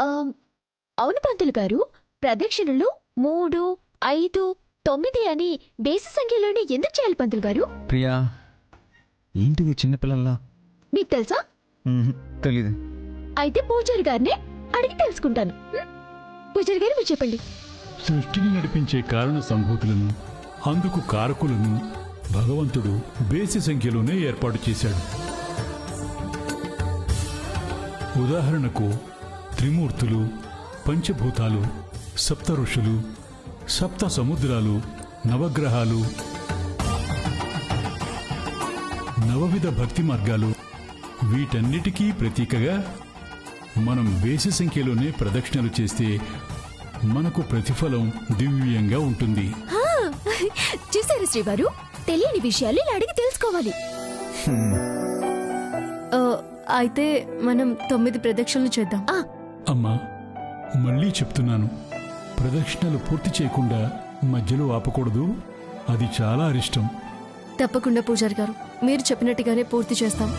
ఆమ్, అవును పంతులు గారు, ప్రదక్షిణలు 3, 5, 9 అని బేసి సంఖ్యలోనే ఎందుకు చేయాలి పంతులు గారు? ప్రియా, ఏంటిది చిన్నపిల్లల్లా? మీకు తెలుసా? తెలీదు. అయితే పూజారి గారినే అడిగి తెలుసుకుంటాను. పూజారి గారు మీరు చెప్పండి. సృష్టిని నడిపించే కారణ సంభూతులను, అందుకు కారకులను భగవంతుడు బేసి సంఖ్యలోనే ఏర్పాటు చేశాడు. ఉదాహరణకు త్రిమూర్తులు, పంచభూతాలు, సప్త ఋషులు, సప్త సముద్రాలు, నవగ్రహాలు, నవవిధ భక్తి మార్గాలు, వీటన్నిటికీ ప్రతీకగా మనం బేసి సంఖ్యలోనే ప్రదక్షిణలు చేస్తే మనకు ప్రతిఫలం దివ్యంగా ఉంటుంది. చూసారు శ్రీవారు, తెలియని విషయాలు ఇలా అడిగి తెలుసుకోవాలి. అయితే మనం 9 ప్రదక్షిణలు చేద్దాం. అమ్మా, మళ్ళీ చెప్తున్నాను, ప్రదక్షిణలు పూర్తి చేయకుండా మధ్యలో ఆపకూడదు. అది చాలా అరిష్టం. తప్పకుండా పూజారి గారు, మీరు చెప్పినట్టుగానే పూర్తి చేస్తాం.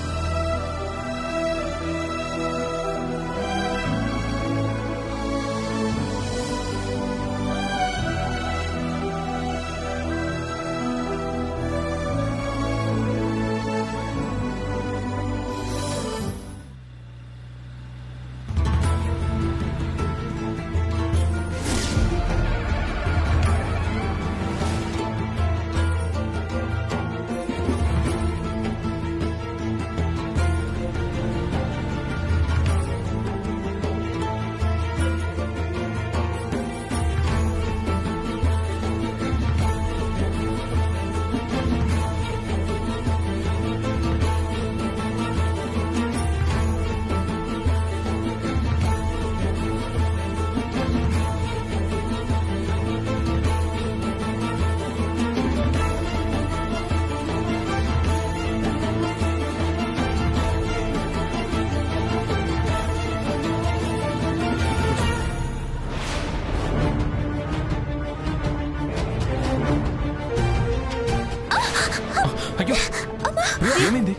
ఏమైంది?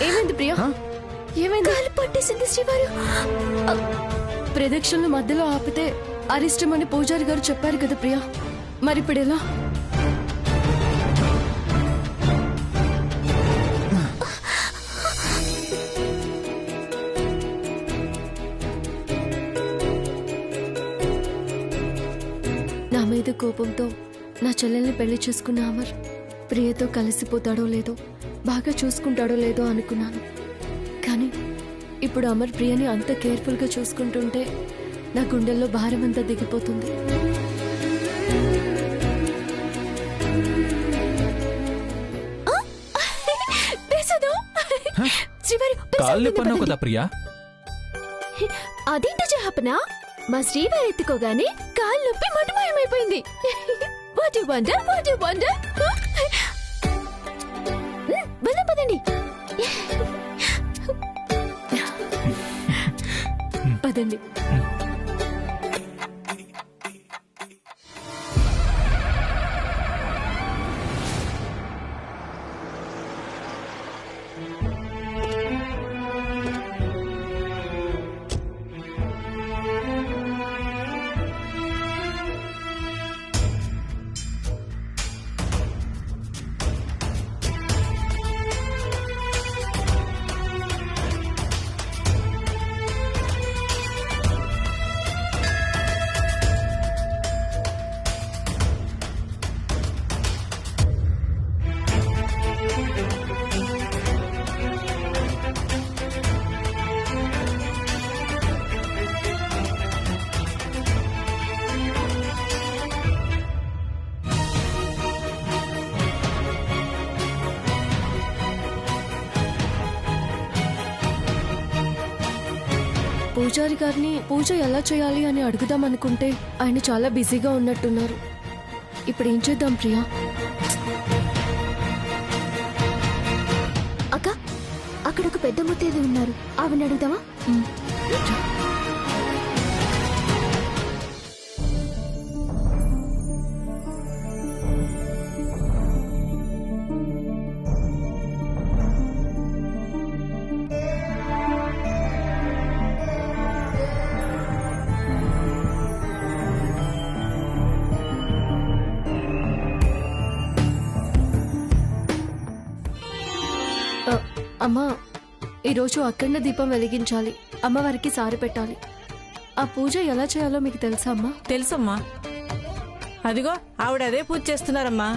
ఏమైంది ప్రియా? ఏమైంది? కాలు పట్టేసింది శ్రీవారు. ప్రదక్షిణలు మధ్యలో ఆపితే అరిష్టమని పూజారి గారు చెప్పారు కదా ప్రియా, మరిప్పుడు ఎలా? నా మీద కోపంతో నా చెల్లెల్ని పెళ్లి చేసుకున్న అమర్ ప్రియతో కలిసిపోతాడో లేదో, బాగా చూసుకుంటాడో లేదో అనుకున్నాను. కానీ ఇప్పుడు అమర్ ప్రియని అంత కేర్ఫుల్గా చూసుకుంటుంటే నా గుండెల్లో భారం అంతా దిగిపోతుంది. అదేంటో చెప్పనా, మా శ్రీవారు ఎత్తుకోగానే కాలు నొప్పి మటుమాయమైపోయింది. What you wonder, what you wonder. వెళ్దాం పదండి. పదండి. పూజారి గారిని పూజ ఎలా చేయాలి అని అడుగుదాం అనుకుంటే ఆయన చాలా బిజీగా ఉన్నట్టున్నారు. ఇప్పుడు ఏం చేద్దాం ప్రియా? అక్క, అక్కడ ఒక పెద్ద ముత్తైదు ఉన్నారు, ఆవిడ అడుగుదామా? అమ్మా, ఈరోజు అఖండ దీపం వెలిగించాలి, అమ్మవారికి సారి పెట్టాలి. ఆ పూజ ఎలా చేయాలో మీకు తెలుసా అమ్మా? తెలుసమ్మా. అదిగో ఆవిడ అదే పూజ చేస్తున్నారమ్మా.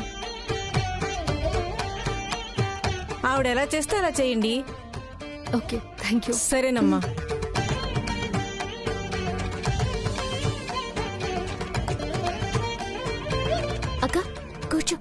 ఆవిడ ఎలా చేస్తే అలా చేయండి. Okay, thank you. సరేనమ్మా. అక్క కూర్చో.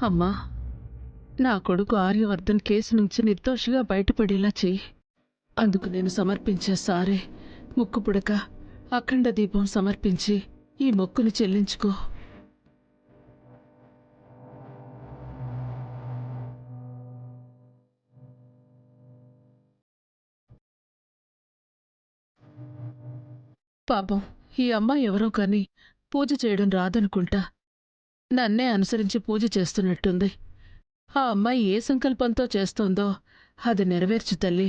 అమ్మా, నా కొడుకు ఆర్యవర్ధన్ కేసు నుంచి నిర్దోషిగా బయటపడేలా చెయ్యి. అందుకు నేను సమర్పించే సారే ముక్కు పుడక అఖండ దీపం సమర్పించి ఈ మొక్కును చెల్లించుకో. పాపం ఈ అమ్మాయి ఎవరో కాని పూజ చేయడం రాదనుకుంటా. నన్నే అనుసరించి పూజ చేస్తున్నట్టుంది. ఆ అమ్మాయి ఏ సంకల్పంతో చేస్తోందో అది నెరవేర్చు తల్లి.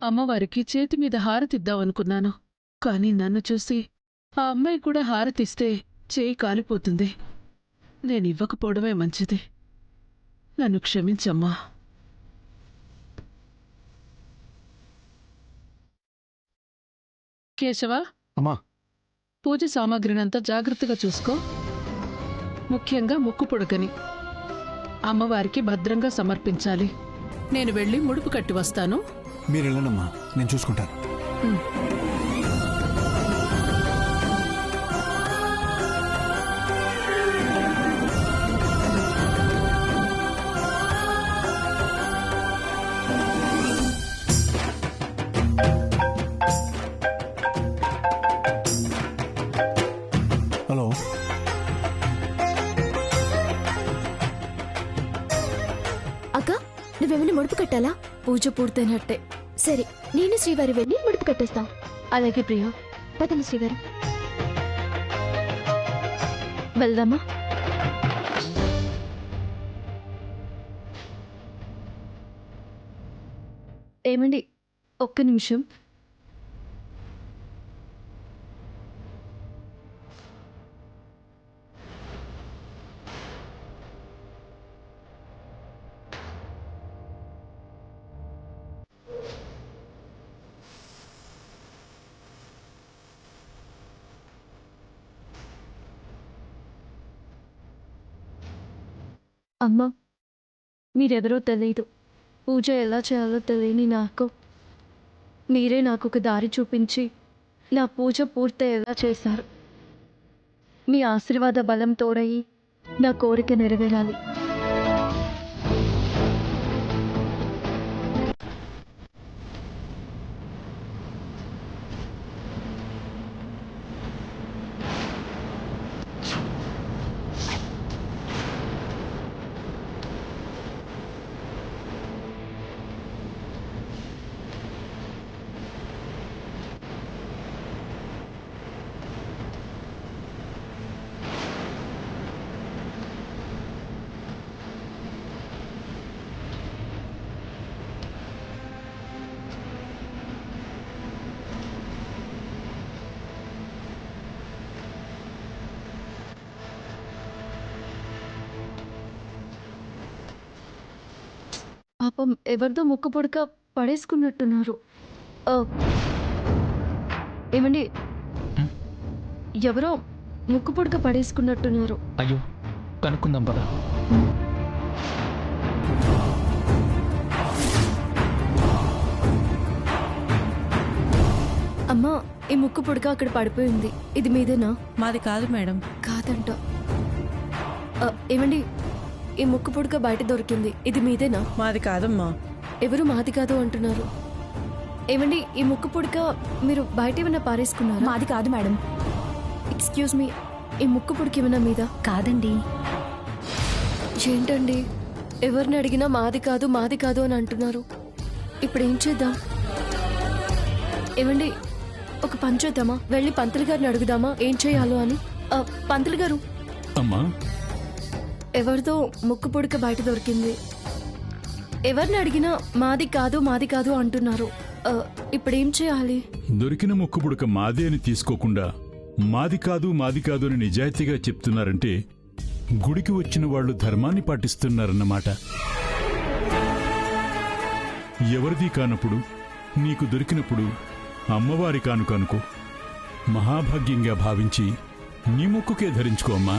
అమ్మవారికి చేతి మీద హారతిద్దామనుకున్నాను, కాని నన్ను చూసి ఆ అమ్మాయి కూడా హారతిస్తే చేయి కాలిపోతుంది. నేనివ్వకపోవడమే మంచిది. నన్ను క్షమించమ్మా. కేశవ, అమ్మా. పూజ సామాగ్రినంతా జాగ్రత్తగా చూసుకో. ముఖ్యంగా ముక్కు పుడకని అమ్మవారికి భద్రంగా సమర్పించాలి. నేను వెళ్ళి ముడుపు కట్టి వస్తాను. మీరు వెళ్ళనమ్మా, నేను చూసుకుంటాను. హలో, అక్క నువ్వేమైనా ముడుపు కట్టాలా? పూజ పూర్తయినట్టే. సరే, నేను శ్రీవారి వెళ్ళి ముడుపు కట్టేస్తాం. అలాగే ప్రియ, పదండి శ్రీవారు. వెళ్దామా? ఏమండి, ఒక్క నిమిషం. అమ్మా, మీరెవరో తెలీదు. పూజ ఎలా చేయాలో తెలియని నాకు మీరే నాకు ఒక దారి చూపించి నా పూజ పూర్తయ్యేలా చేశారు. మీ ఆశీర్వాద బలం తోడయి నా కోరిక నెరవేరాలి. పాపం ఎవరిదో ముక్కు పుడక పడేసుకున్నట్టున్నారు. ఆ, ఏమండి, ఎవరో ముక్కు పుడక పడేసుకున్నట్టున్నారు. అయ్యో కనుక్కుందాం పద. అమ్మా, ఈ ముక్కు పుడక అక్కడ పడిపోయింది. ఇది మీదేనా? మాది కాదు మేడం. కాదంట. ఏమండి, ఈ ముక్కు పుడక బయట దొరికింది. ఇది మీదేనా? మాది కాదమ్మా. ఎవరు మాది కాదు అంటున్నారు. ఏమండి, ఈ ముక్కు పుడక మీరు బయట ఏమైనా పారేసుకున్నారా? మాది కాదు మేడం. ఎక్స్క్యూజ్ మీ, ఈ ముక్కు పుడక ఏమైనా మీద? కాదండి. ఏంటండి, ఎవరిని అడిగినా మాది కాదు అని అంటున్నారు. ఇప్పుడు ఏం చేద్దాం? ఏమండి, ఒక పని చేద్దామా? వెళ్ళి పంతులు గారిని అడుగుదామా ఏం చేయాలో అని? పంతులు గారు, అమ్మా, ఎవరిదో ముక్కు పుడక బయట దొరికింది. ఎవరిని అడిగినా మాది కాదు అంటున్నారు. ఇప్పుడు ఏం చేయాలి? దొరికిన ముక్కుపుడక మాదే అని తీసుకోకుండా మాది కాదు అని నిజాయితీగా చెప్తున్నారంటే గుడికి వచ్చిన వాళ్ళు ధర్మాన్ని పాటిస్తున్నారన్నమాట. ఎవరిది కానప్పుడు నీకు దొరికినప్పుడు అమ్మవారి కానుకనుకో, మహాభాగ్యంగా భావించి నీ ముక్కుకే ధరించుకో అమ్మా.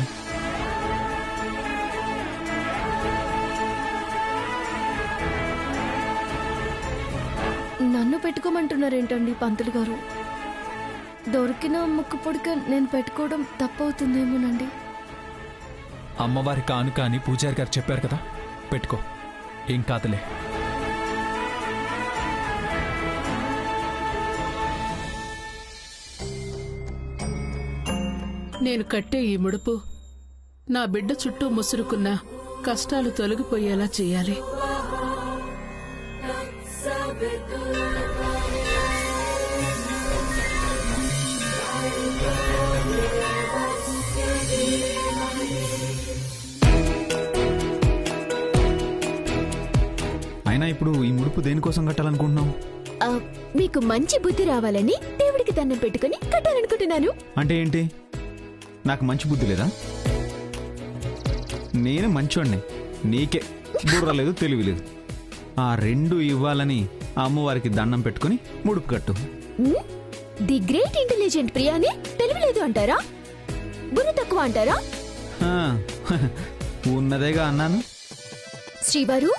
నన్ను పెట్టుకోమంటున్నారేంటండి పంతులు గారు? దొరికిన ముక్కు పుడక నేను పెట్టుకోవడం తప్పవుతుందేమోనండి. అమ్మవారి కానుక అని పూజారి గారు చెప్పారు కదా, పెట్టుకో, ఏం కాదులే. నేను కట్టే ఈ ముడుపు నా బిడ్డ చుట్టూ ముసురుకున్న కష్టాలు తొలగిపోయేలా చేయాలి. అయినా ఇప్పుడు ఈ ముడుపు దేనికోసం కట్టాలనుకుంటున్నావు? మీకు మంచి బుద్ధి రావాలని దేవుడికి దండం పెట్టుకుని కట్టాలనుకుంటున్నాను. అంటే ఏంటి? నాకు మంచి బుద్ధి లేదా? నేను మంచోడిని, నీకే బుర్ర లేదు, తెలివి లేదు. ఆ రెండు ఇవ్వాలని ఆ అమ్మవారికి దండం పెట్టుకుని ముడుపు కట్టు. ది గ్రేట్ ఇంటెలిజెంట్ ప్రియాని తెలియలేదు అంటారా? బుర్ర తక్కువ అంటారా? ఉన్నదేగా అన్నాను. శ్రీవారు,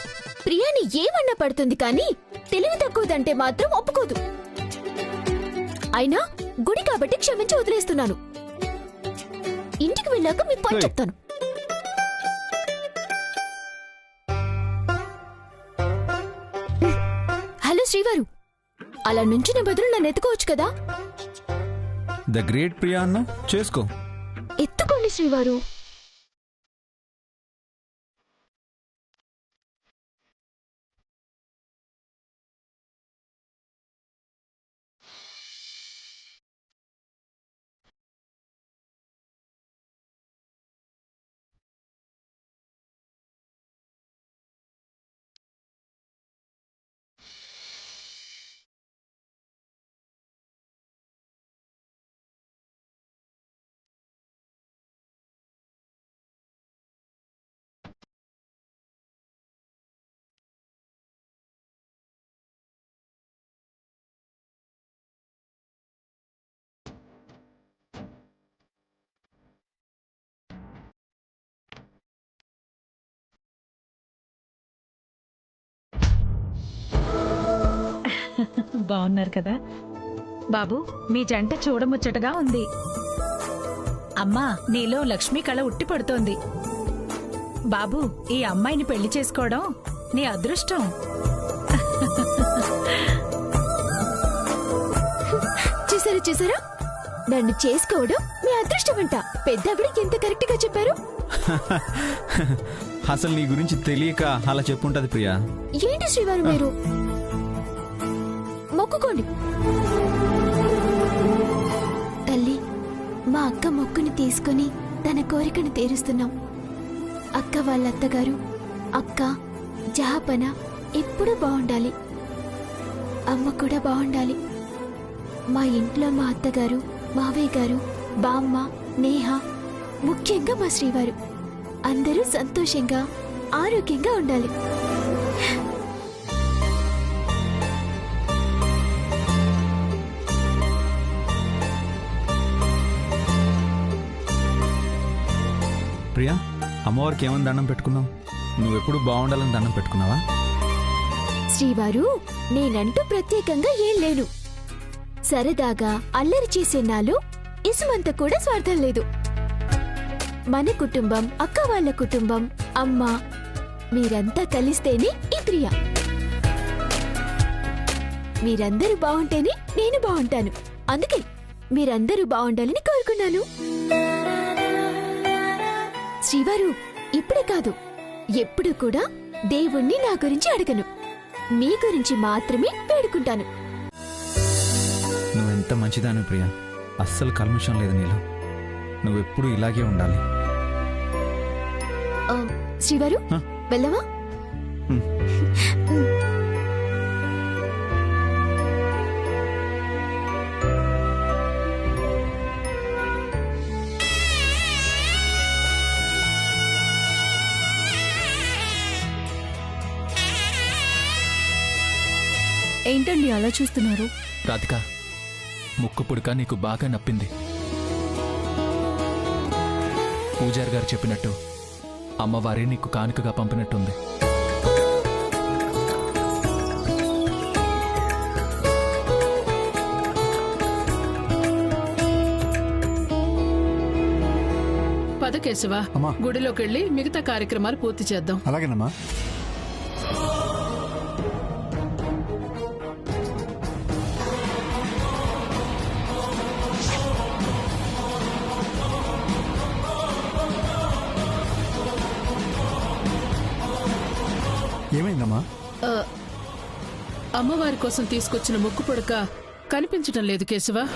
ప్రియాని ఏమన్నా పడుతుంది కానీ తెలివి తక్కువదంటే మాత్రం ఒప్పుకోదు. అయినా గుడి కాబట్టి క్షమించి వదిలేస్తున్నాను. ఇంటికి వెళ్ళాక మీ పని చెప్తాను. హలో శ్రీవారు, అలా నుంచిన బదులు నన్ను ఎత్తుకోవచ్చు కదా? ద గ్రేట్ ప్రియా అన్న చేసుకో. ఎత్తుకోండి శ్రీవారు. బాగున్నారు కదా బాబు? మీ జంట చూడముచ్చటగా ఉంది. అమ్మా, నీలో లక్ష్మీ కళ ఉట్టి పడుతోంది. బాబు, ఈ అమ్మాయిని పెళ్లి చేసుకోవడం నీ అదృష్టం. చూసారా నన్ను చేసుకోవడం మీ అదృష్టం అంట. పెద్దవిడ ఎంత కరెక్ట్ గా చెప్పారు. అసలు నీ గురించి తెలియక అలా చెప్పుంటది ప్రియా. ఏంటి శ్రీవారు మీరు? మొక్కుకోండి. తల్లి, మా అక్క మొక్కుని తీసుకుని తన కోరికను తీరుస్తున్నాం. అక్క వాళ్ళ అత్తగారు, అక్క జహాపన ఎప్పుడూ బాగుండాలి. అమ్మ కూడా బాగుండాలి. మా ఇంట్లో మా అత్తగారు, మావయ్య గారు, బామ్మ, నేహ, ముఖ్యంగా మా శ్రీవారు అందరూ సంతోషంగా ఆరోగ్యంగా ఉండాలి. ప్రియా, అమ్మవారికి ఏమని దండం పెట్టుకున్నావు? నువ్వెప్పుడు బాగుండాలని దండం పెట్టుకున్నావా? శ్రీవారు, నేనంటూ ప్రత్యేకంగా ఏం లేను. సరదాగా అల్లరి చేసే నాలో ఇసుమంత కూడా స్వార్థం లేదు. మన కుటుంబం, అక్క వాళ్ళ కుటుంబం, అమ్మ, మీరంతా కలిస్తేనే ఈ ప్రియ. మీరందరూ బాగుంటేనే నేను బాగుంటాను. అందుకే మీరందరూ బాగుండాలని కోరుకున్నాను. శ్రీవారు, ఇప్పుడే కాదు, ఎప్పుడు కూడా దేవుణ్ణి నా గురించి అడగను. మీ గురించి మాత్రమే వేడుకుంటాను. నువ్వెంత మంచిదాని ప్రియా. అస్సలు కల్మషం లేదు నీలో. నువ్వెప్పుడు ఇలాగే ఉండాలి. శ్రీవారు, వెళ్ళవా? ఏంటండి అలా చూస్తున్నారు? రాధిక, ముక్కు పుడక నీకు బాగా నప్పింది. పూజారి గారు చెప్పినట్టు అమ్మవారే నీకు కానుకగా పంపినట్టుంది. పద కేశవ, అమ్మా. గుడిలోకి వెళ్ళి మిగతా కార్యక్రమాలు పూర్తి చేద్దాం. అలాగేనమ్మా. ఏమైందమ్మా? అమ్మవారి కోసం తీసుకొచ్చిన ముక్కు పుడక కనిపించటం లేదు కేశవ.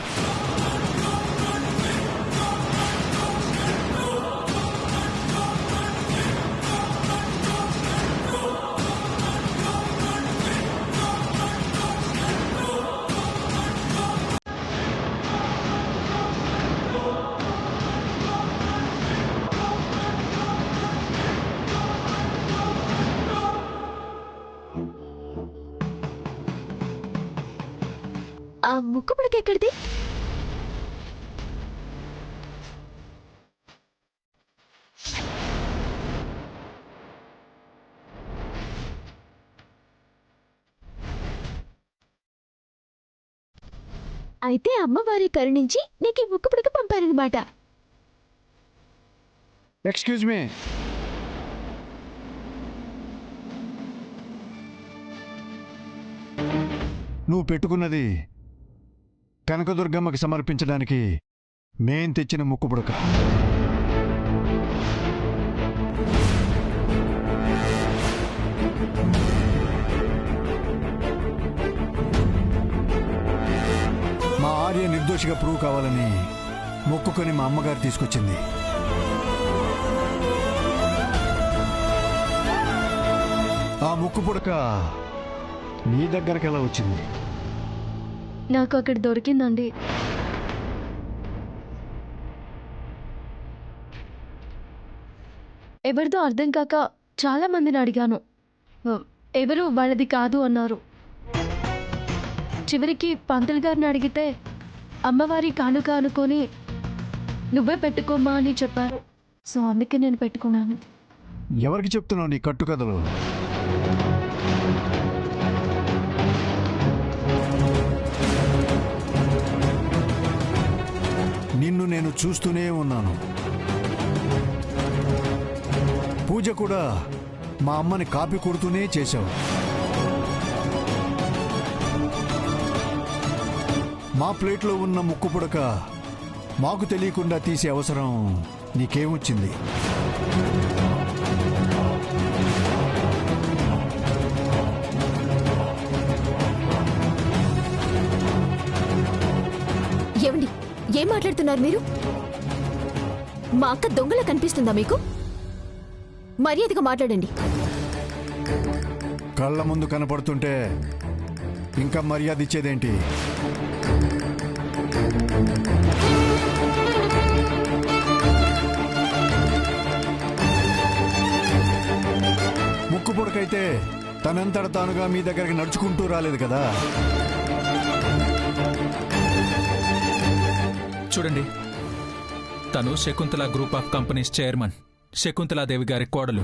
ఆ ముక్కు పుడక ఎక్కడిది? అయితే అమ్మవారి కరుణించి నీకు ఈ ముక్కు పుడక పంపారనమాట. Excuse me. నువ్వు పెట్టుకున్నది కనకదుర్గమ్మకి సమర్పించడానికి మేం తెచ్చిన ముక్కు పుడక. మా ఆర్య నిర్దోషిగా ప్రూవ్ కావాలని మొక్కుకొని మా అమ్మగారు తీసుకొచ్చింది. ఆ ముక్కు పుడక నీ దగ్గరకు ఎలా వచ్చింది? నాకు అక్కడ దొరికిందండి. ఎవరిదో అర్థం కాక చాలా మందిని అడిగాను. ఎవరు వాళ్ళది కాదు అన్నారు. చివరికి పంతులు గారిని అడిగితే అమ్మవారి కానుక అనుకొని నువ్వే పెట్టుకోమా అని చెప్పారు. సో అందుకే నేను పెట్టుకున్నాను. ఎవరికి చెప్తున్నావు నీ కట్టుకథలు? నేను చూస్తూనే ఉన్నాను. పూజ కూడా మా అమ్మని కాపీ కొడుతూనే చేశావు. మా ప్లేట్లో ఉన్న ముక్కు పుడక మాకు తెలియకుండా తీసే అవసరం నీకేమొచ్చింది? ఏమండి, ఏం మాట్లాడుతున్నారు మీరు? మా అక్క దొంగలా కనిపిస్తుందా మీకు? మర్యాదగా మాట్లాడండి. కళ్ళ ముందు కనపడుతుంటే ఇంకా మర్యాద ఇచ్చేదేంటి? ముక్కు పుడకైతే తనంతట తానుగా మీ దగ్గరికి నడుచుకుంటూ రాలేదు కదా. చూడండి, తను Shakuntala group of companies chairman Shakuntala Devi గారి కోడలు.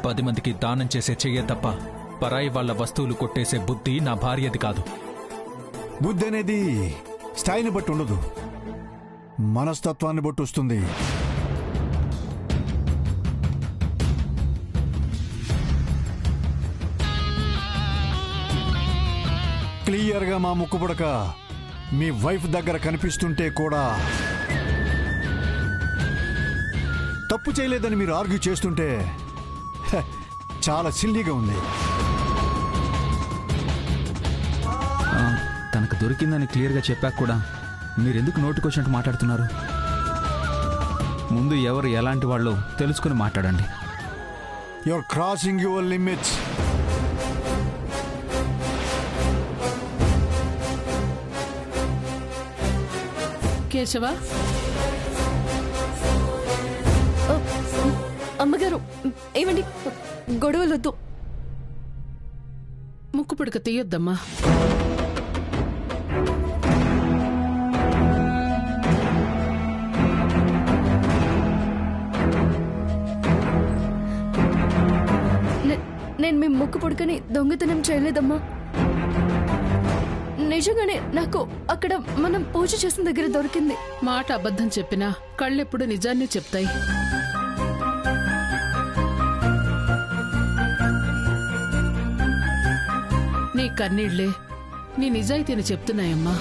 పది మందికి దానం చేసే చెయ్యే తప్ప పరాయి వాళ్ళ వస్తువులు కొట్టేసే బుద్ధి నా భార్యది కాదు. బుద్ధి అనేది స్థాయిని బట్టి ఉండదు, మనస్తత్వాన్ని బట్టి వస్తుంది. క్లియర్గా మా ముక్కు పుడక మీ వైఫ్ దగ్గర కనిపిస్తుంటే కూడా తప్పు చేయలేదని మీరు ఆర్గ్యూ చేస్తుంటే చాలా సిల్లీగా ఉంది. తనకు దొరికిందని క్లియర్గా చెప్పాక కూడా మీరెందుకు నోటికొచ్చినట్టు మాట్లాడుతున్నారు? ముందు ఎవరు ఎలాంటి వాళ్ళు తెలుసుకుని మాట్లాడండి. Your crossing your limits. Keshava, అమ్మగారు, ఏమండి, గొడవలొద్దు. ముక్కు పుడక తీయొద్దమ్మా. నేను మీ ముక్కు పుడకని దొంగతనం చేయలేదమ్మా. నిజంగానే నాకు అక్కడ మనం పూజ చేసిన దగ్గర దొరికింది. మాట అబద్ధం చెప్పినా కళ్ళెప్పుడు నిజాన్ని చెప్తాయి. నీ కన్నీళ్లే నీ నిజాయితీని చెప్తున్నాయమ్మా.